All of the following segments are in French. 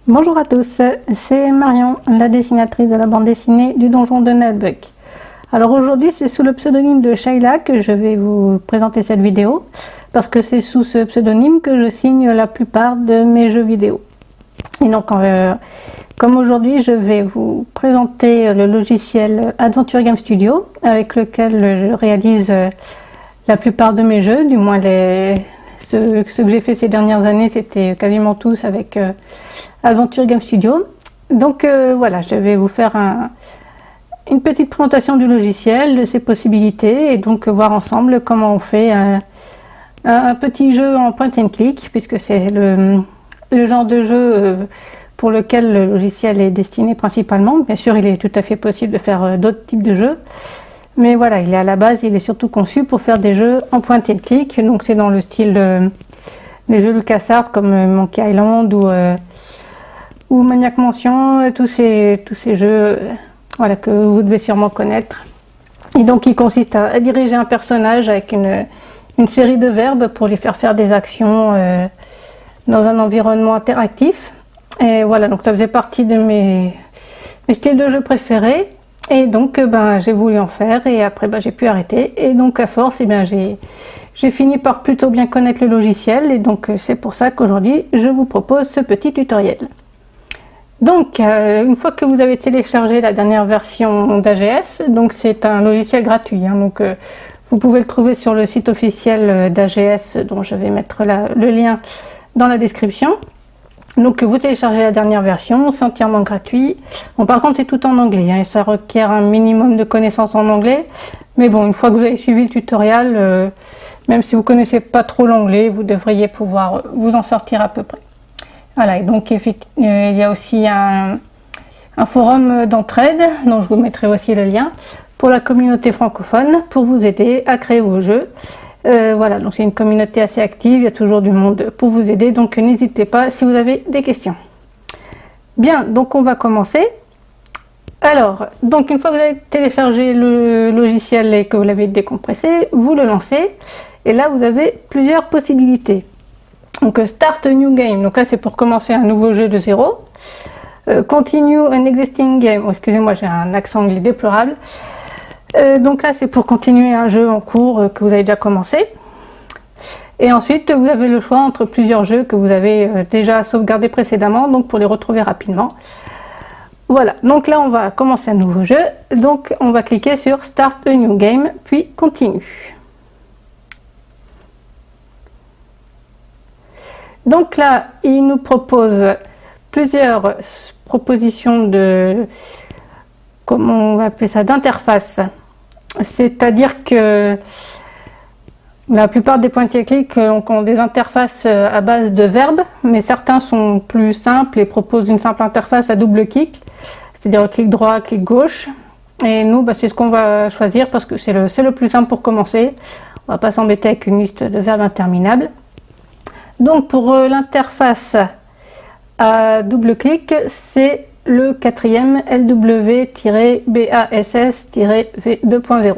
Bonjour à tous, c'est Marion, la dessinatrice de la bande dessinée du Donjon de Nullbuck. Alors aujourd'hui, c'est sous le pseudonyme de Shayla que je vais vous présenter cette vidéo, parce que c'est sous ce pseudonyme que je signe la plupart de mes jeux vidéo. Et donc, comme aujourd'hui, je vais vous présenter le logiciel Adventure Game Studio, avec lequel je réalise la plupart de mes jeux, du moins ce que j'ai fait ces dernières années, c'était quasiment tous avec Adventure Game Studio. Donc voilà, je vais vous faire une petite présentation du logiciel, de ses possibilités, et donc voir ensemble comment on fait un petit jeu en point and click, puisque c'est le genre de jeu pour lequel le logiciel est destiné principalement. Bien sûr, il est tout à fait possible de faire d'autres types de jeux, mais voilà, il est à la base, il est surtout conçu pour faire des jeux en point and click. Donc c'est dans le style des jeux LucasArts comme Monkey Island ou Maniac Mansion, tous ces jeux voilà, que vous devez sûrement connaître. Et donc il consiste à diriger un personnage avec une série de verbes pour lui faire des actions dans un environnement interactif. Et voilà, donc ça faisait partie de mes styles de jeu préférés. Et donc j'ai voulu en faire et après j'ai pu arrêter. Et donc à force, j'ai fini par plutôt bien connaître le logiciel. Et donc c'est pour ça qu'aujourd'hui, je vous propose ce petit tutoriel. Donc une fois que vous avez téléchargé la dernière version d'AGS, donc c'est un logiciel gratuit. Donc vous pouvez le trouver sur le site officiel d'AGS, dont je vais mettre le lien dans la description. Donc vous téléchargez la dernière version, c'est entièrement gratuit. Bon, par contre c'est tout en anglais, et ça requiert un minimum de connaissances en anglais. Mais bon, une fois que vous avez suivi le tutoriel, même si vous ne connaissez pas trop l'anglais, vous devriez pouvoir vous en sortir à peu près. Voilà, et donc il y a aussi un forum d'entraide, dont je vous mettrai aussi le lien, pour la communauté francophone, pour vous aider à créer vos jeux. Voilà, donc c'est une communauté assez active, il y a toujours du monde pour vous aider, donc n'hésitez pas si vous avez des questions. Bien, donc on va commencer. Alors, donc une fois que vous avez téléchargé le logiciel et que vous l'avez décompressé, vous le lancez, et là vous avez plusieurs possibilités. Donc Start a New Game, donc là c'est pour commencer un nouveau jeu de zéro. Continue an Existing Game, oh, excusez-moi j'ai un accent anglais déplorable. Donc là c'est pour continuer un jeu en cours que vous avez déjà commencé. Et ensuite vous avez le choix entre plusieurs jeux que vous avez déjà sauvegardés précédemment, donc pour les retrouver rapidement. Voilà, donc là on va commencer un nouveau jeu, donc on va cliquer sur Start a New Game, puis Continue. Donc là il nous propose plusieurs propositions de, comment on va appeler ça, d'interface. C'est-à-dire que la plupart des point and click ont des interfaces à base de verbes, mais certains sont plus simples et proposent une simple interface à double clic, c'est-à-dire clic droit, clic gauche. Et nous, c'est ce qu'on va choisir parce que c'est le plus simple pour commencer. On ne va pas s'embêter avec une liste de verbes interminables. Donc pour l'interface à double clic, c'est le quatrième LW-BASS-V2.0.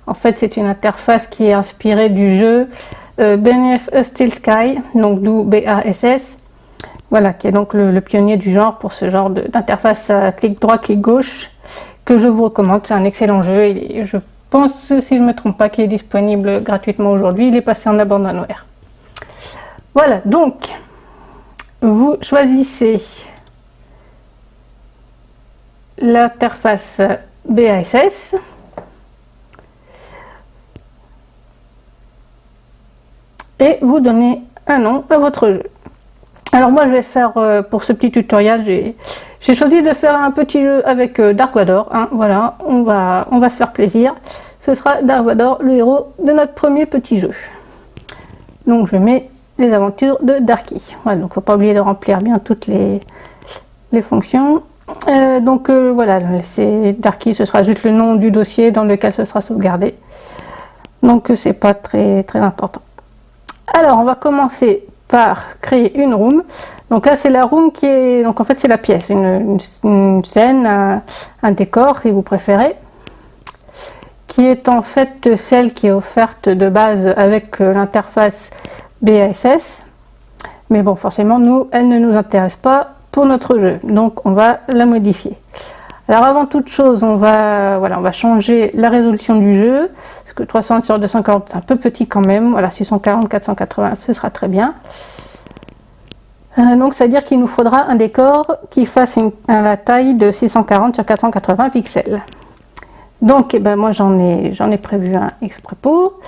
En fait, c'est une interface qui est inspirée du jeu Beneath a Steel Sky, donc d'où BASS. Voilà, qui est donc le pionnier du genre pour ce genre d'interface à clic droit, clic gauche, que je vous recommande. C'est un excellent jeu et je pense, si je ne me trompe pas, qu'il est disponible gratuitement aujourd'hui. Il est passé en abandonware. Voilà, donc vous choisissez l'interface BASS. Et vous donnez un nom à votre jeu. Alors moi je vais faire, pour ce petit tutoriel, j'ai choisi de faire un petit jeu avec Dark Vador. Voilà, on va se faire plaisir. Ce sera Dark Vador, le héros de notre premier petit jeu. Donc je mets les aventures de Darky. Voilà, donc il ne faut pas oublier de remplir bien toutes les fonctions. Voilà, c'est Darky, ce sera juste le nom du dossier dans lequel ce sera sauvegardé. Donc c'est pas très important. Alors on va commencer par créer une room. Donc là c'est la room qui est, donc en fait c'est la pièce, une scène, un décor si vous préférez, qui est en fait celle qui est offerte de base avec l'interface BASS. Mais bon, forcément nous, elle ne nous intéresse pas pour notre jeu. Donc on va la modifier. Alors avant toute chose, on va changer la résolution du jeu, parce que 300 sur 240 c'est un peu petit quand même. Voilà, 640, 480, ce sera très bien. Donc c'est à dire qu'il nous faudra un décor qui fasse la taille de 640 sur 480 pixels. Donc moi j'en ai prévu un exprès pour.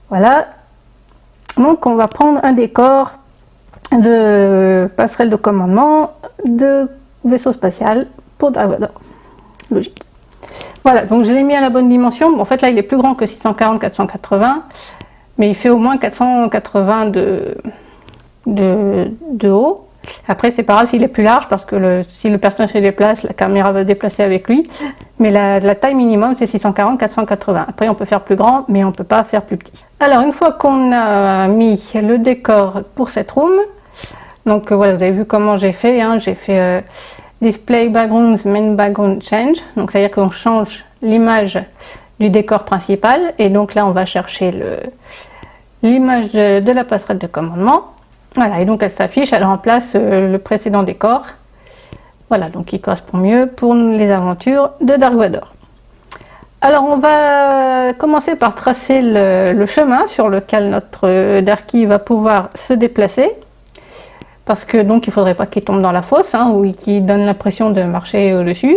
Voilà. Donc on va prendre un décor de passerelle de commandement de vaisseau spatial pour Dark Vador. Logique. Voilà, donc je l'ai mis à la bonne dimension. Bon, en fait là il est plus grand que 640-480, mais il fait au moins 480 de haut. Après c'est pas grave s'il est plus large, parce que si le personnage se déplace, la caméra va se déplacer avec lui. Mais la taille minimum c'est 640-480. Après on peut faire plus grand, mais on peut pas faire plus petit. Alors une fois qu'on a mis le décor pour cette room, donc voilà, vous avez vu comment j'ai fait, hein, j'ai fait Display Backgrounds, Main Background Change, donc c'est à dire qu'on change l'image du décor principal, et donc là on va chercher l'image de la passerelle de commandement. Voilà, et donc elle s'affiche, elle remplace le précédent décor. Voilà, donc il correspond mieux pour les aventures de Dark Vador. Alors on va commencer par tracer le chemin sur lequel notre Darky va pouvoir se déplacer. Parce que donc il ne faudrait pas qu'il tombe dans la fosse, hein, ou qu'il donne l'impression de marcher au-dessus,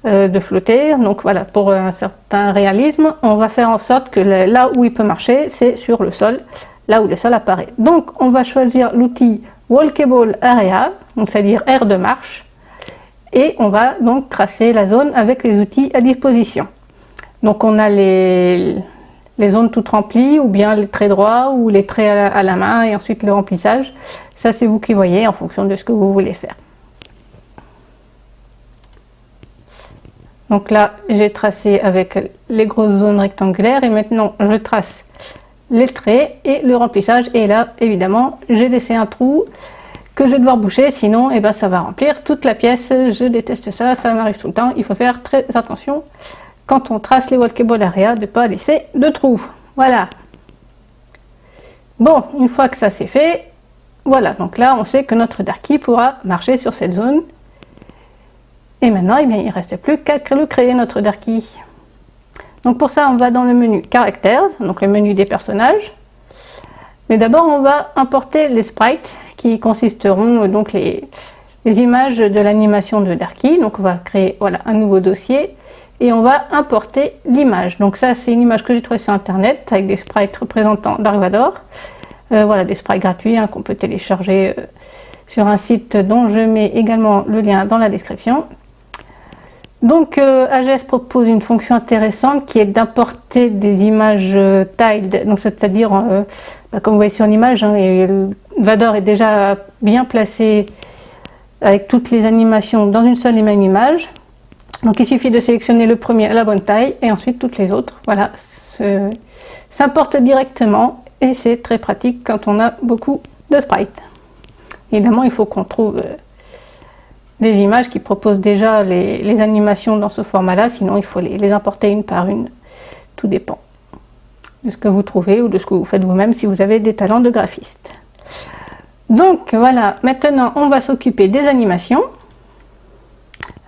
de flotter. Donc voilà, pour un certain réalisme, on va faire en sorte que là où il peut marcher, c'est sur le sol, là où le sol apparaît. Donc on va choisir l'outil Walkable Area, donc c'est-à-dire aire de marche, et on va donc tracer la zone avec les outils à disposition. Donc on a les zones toutes remplies, ou bien les traits droits, ou les traits à la main, et ensuite le remplissage. Ça c'est vous qui voyez en fonction de ce que vous voulez faire. Donc là j'ai tracé avec les grosses zones rectangulaires, et maintenant je trace les traits et le remplissage, et là évidemment j'ai laissé un trou que je vais devoir boucher, sinon ça va remplir toute la pièce. Je déteste ça, ça m'arrive tout le temps. Il faut faire très attention quand on trace les walkable area de ne pas laisser de trous. Voilà. Bon, une fois que ça c'est fait, voilà, donc là on sait que notre Darky pourra marcher sur cette zone. Et maintenant il ne reste plus qu'à créer notre Darky. Donc pour ça on va dans le menu Characters, donc le menu des personnages. Mais d'abord on va importer les sprites qui consisteront donc les images de l'animation de Darky. Donc on va créer un nouveau dossier et on va importer l'image. Donc ça c'est une image que j'ai trouvée sur internet avec des sprites représentant Dark Vador. Voilà, des sprites gratuits qu'on peut télécharger sur un site dont je mets également le lien dans la description. Donc AGS propose une fonction intéressante qui est d'importer des images tiled, donc c'est-à-dire comme vous voyez sur l'image, Vador est déjà bien placé avec toutes les animations dans une seule et même image. Donc il suffit de sélectionner le premier à la bonne taille et ensuite toutes les autres. Voilà, s'importe directement et c'est très pratique quand on a beaucoup de sprites. Évidemment, il faut qu'on trouve des images qui proposent déjà les animations dans ce format-là, sinon il faut les importer une par une. Tout dépend de ce que vous trouvez ou de ce que vous faites vous-même si vous avez des talents de graphiste. Donc voilà, maintenant on va s'occuper des animations.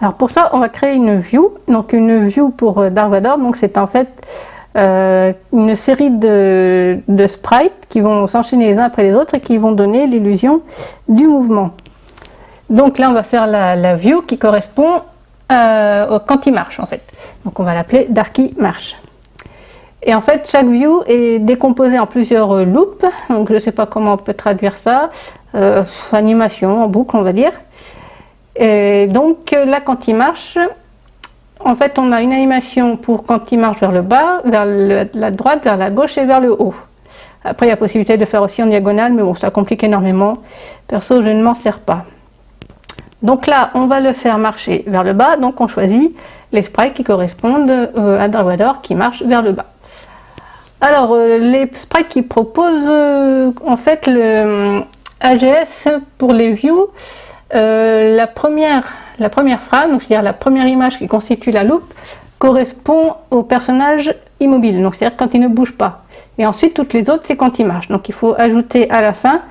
Alors pour ça, on va créer une view. Donc une view pour Dark Vador, donc c'est en fait une série de sprites qui vont s'enchaîner les uns après les autres et qui vont donner l'illusion du mouvement. Donc là on va faire la view qui correspond quand il marche en fait. Donc on va l'appeler Darky Marche. Et en fait chaque view est décomposée en plusieurs loops. Donc je ne sais pas comment on peut traduire ça. Animation en boucle on va dire. Et donc là quand il marche, en fait on a une animation pour quand il marche vers le bas, vers la droite, vers la gauche et vers le haut. Après il y a possibilité de faire aussi en diagonale, mais bon ça complique énormément. Perso je ne m'en sers pas. Donc là on va le faire marcher vers le bas, donc on choisit les sprites qui correspondent à Dark Vador qui marche vers le bas. Alors les sprites qui proposent en fait le AGS pour les views, la première frame, c'est-à-dire la première image qui constitue la loupe, correspond au personnage immobile, donc c'est-à-dire quand il ne bouge pas. Et ensuite, toutes les autres, c'est quand il marche. Donc, il faut ajouter à la fin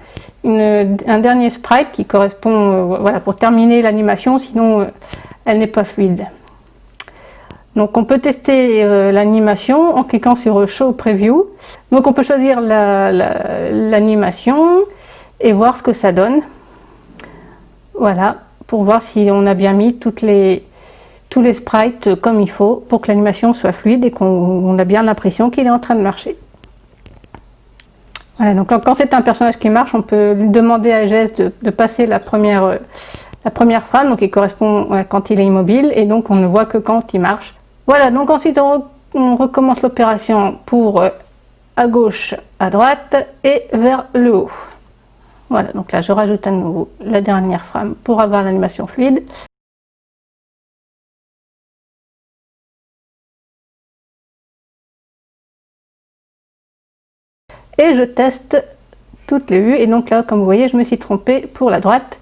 un dernier sprite qui correspond, voilà, pour terminer l'animation, sinon elle n'est pas fluide. Donc, on peut tester l'animation en cliquant sur Show Preview. Donc, on peut choisir l'animation et voir ce que ça donne. Voilà, pour voir si on a bien mis tous les sprites comme il faut pour que l'animation soit fluide et qu'on a bien l'impression qu'il est en train de marcher. Voilà, donc quand c'est un personnage qui marche, on peut lui demander à AGS de passer la première phrase, donc qui correspond à quand il est immobile, et donc on ne voit que quand il marche. Voilà, donc ensuite on recommence l'opération pour à gauche, à droite et vers le haut. Voilà, donc là je rajoute à nouveau la dernière frame pour avoir l'animation fluide. Et je teste toutes les vues, et donc là comme vous voyez je me suis trompée pour la droite,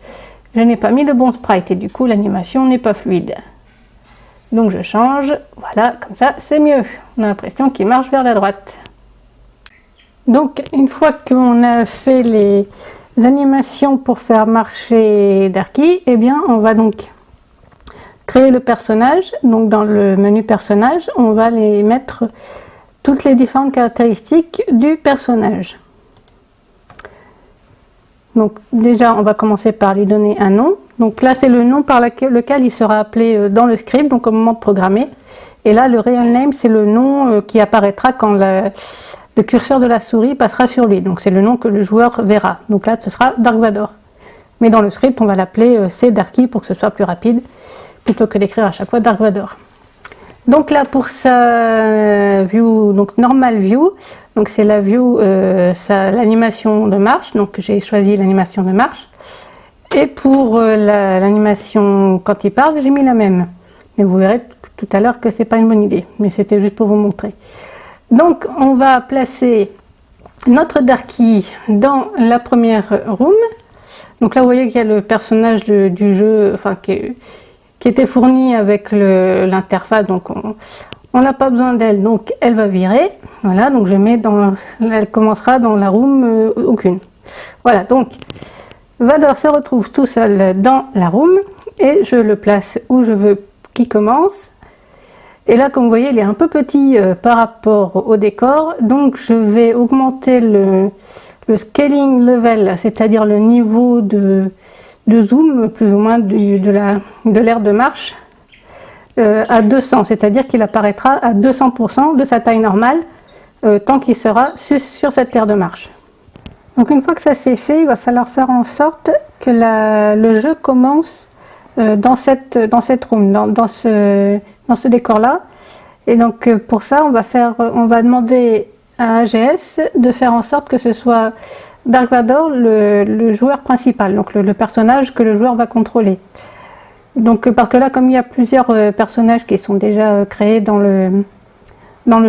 je n'ai pas mis le bon sprite et du coup l'animation n'est pas fluide. Donc je change, voilà, comme ça c'est mieux, on a l'impression qu'il marche vers la droite. Donc une fois qu'on a fait les animations pour faire marcher Darky, eh bien on va donc créer le personnage. Donc dans le menu personnage, on va les mettre toutes les différentes caractéristiques du personnage. Donc déjà on va commencer par lui donner un nom. Donc là c'est le nom par lequel il sera appelé dans le script, donc au moment de programmer. Et là le real name c'est le nom qui apparaîtra quand le curseur de la souris passera sur lui. Donc c'est le nom que le joueur verra. Donc là ce sera Dark Vador. Mais dans le script on va l'appeler C Darky pour que ce soit plus rapide, plutôt que d'écrire à chaque fois Dark Vador. Donc là pour sa view, donc normal view, donc c'est la view, l'animation de marche, donc j'ai choisi l'animation de marche. Et pour l'animation quand il parle, j'ai mis la même. Mais vous verrez tout à l'heure que c'est pas une bonne idée, mais c'était juste pour vous montrer. Donc on va placer notre Darky dans la première room. Donc là vous voyez qu'il y a le personnage du jeu, enfin qui était fourni avec l'interface, donc on n'a pas besoin d'elle, donc elle va virer. Voilà, donc je mets elle commencera dans la room aucune. Voilà, donc Vador se retrouve tout seul dans la room et je le place où je veux qu'il commence. Et là, comme vous voyez, il est un peu petit par rapport au décor, donc je vais augmenter le scaling level, c'est-à-dire le niveau de zoom, plus ou moins de l'aire de marche, à 200, c'est-à-dire qu'il apparaîtra à 200% de sa taille normale tant qu'il sera sur cette aire de marche. Donc une fois que ça c'est fait, il va falloir faire en sorte que le jeu commence dans cette room, dans ce décor-là. Et donc pour ça, on va demander à AGS de faire en sorte que ce soit Dark Vador le joueur principal, donc le personnage que le joueur va contrôler. Donc parce que là, comme il y a plusieurs personnages qui sont déjà créés dans le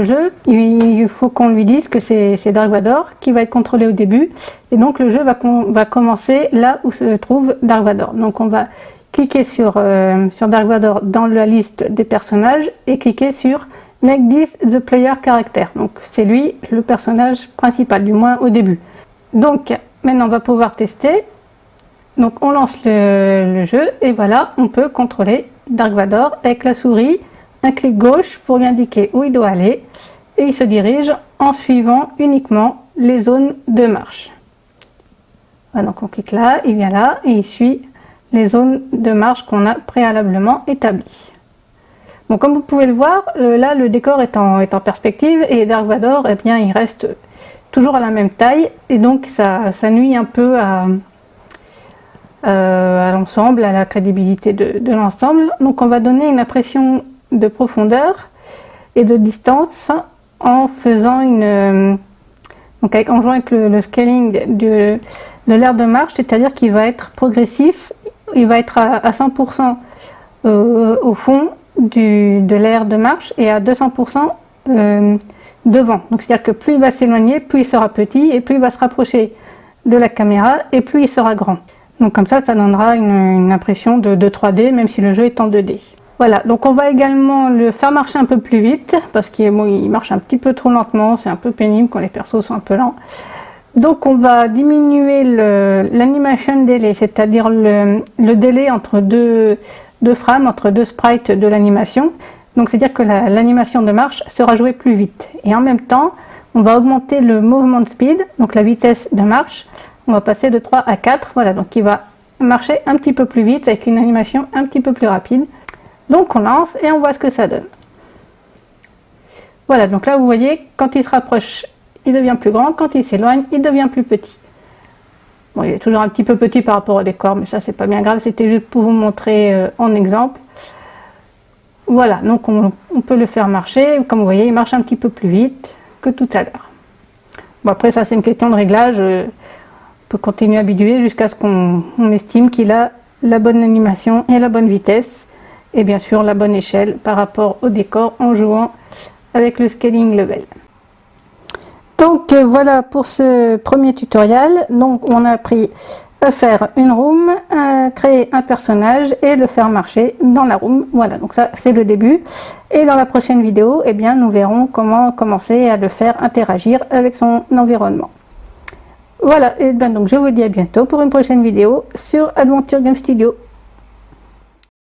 jeu, il faut qu'on lui dise que c'est Dark Vador qui va être contrôlé au début, et donc le jeu va commencer là où se trouve Dark Vador. Donc on va cliquer sur Dark Vador dans la liste des personnages et cliquer sur Make this the player character. Donc c'est lui le personnage principal, du moins au début. Donc maintenant on va pouvoir tester. Donc on lance le jeu et voilà, on peut contrôler Dark Vador avec la souris, un clic gauche pour lui indiquer où il doit aller, et il se dirige en suivant uniquement les zones de marche. Voilà, donc on clique là, il vient là et il suit les zones de marche qu'on a préalablement établies. Bon, comme vous pouvez le voir, là le décor est en perspective et Dark Vador, eh bien, il reste toujours à la même taille, et donc ça nuit un peu à l'ensemble, à la crédibilité de l'ensemble. Donc on va donner une impression de profondeur et de distance en faisant en jouant avec le scaling de l'aire de marche, c'est-à-dire qu'il va être progressif, il va être à 100% au fond de l'aire de marche et à 200% devant. Donc c'est-à-dire que plus il va s'éloigner, plus il sera petit, et plus il va se rapprocher de la caméra et plus il sera grand. Donc comme ça donnera une impression de 3D, même si le jeu est en 2D. Voilà, donc on va également le faire marcher un peu plus vite parce qu'il marche un petit peu trop lentement, c'est un peu pénible quand les persos sont un peu lents. Donc on va diminuer l'animation delay, c'est-à-dire le délai entre deux frames, entre deux sprites de l'animation. Donc c'est-à-dire que l'animation de marche sera jouée plus vite. Et en même temps, on va augmenter le movement speed, donc la vitesse de marche. On va passer de 3 à 4, voilà, donc il va marcher un petit peu plus vite avec une animation un petit peu plus rapide. Donc on lance et on voit ce que ça donne. Voilà, donc là vous voyez, quand il se rapproche, il devient plus grand, quand il s'éloigne, il devient plus petit. Bon, il est toujours un petit peu petit par rapport au décor, mais ça c'est pas bien grave, c'était juste pour vous montrer en exemple. Voilà, donc on peut le faire marcher, comme vous voyez, il marche un petit peu plus vite que tout à l'heure. Bon, après ça c'est une question de réglage, on peut continuer à biduer jusqu'à ce qu'on estime qu'il a la bonne animation et la bonne vitesse, et bien sûr la bonne échelle par rapport au décor en jouant avec le scaling level. Donc voilà pour ce premier tutoriel. Donc on a appris à faire une room, créer un personnage et le faire marcher dans la room. Voilà, donc ça c'est le début. Et dans la prochaine vidéo, eh bien, nous verrons comment commencer à le faire interagir avec son environnement. Voilà, et bien donc je vous dis à bientôt pour une prochaine vidéo sur Adventure Game Studio.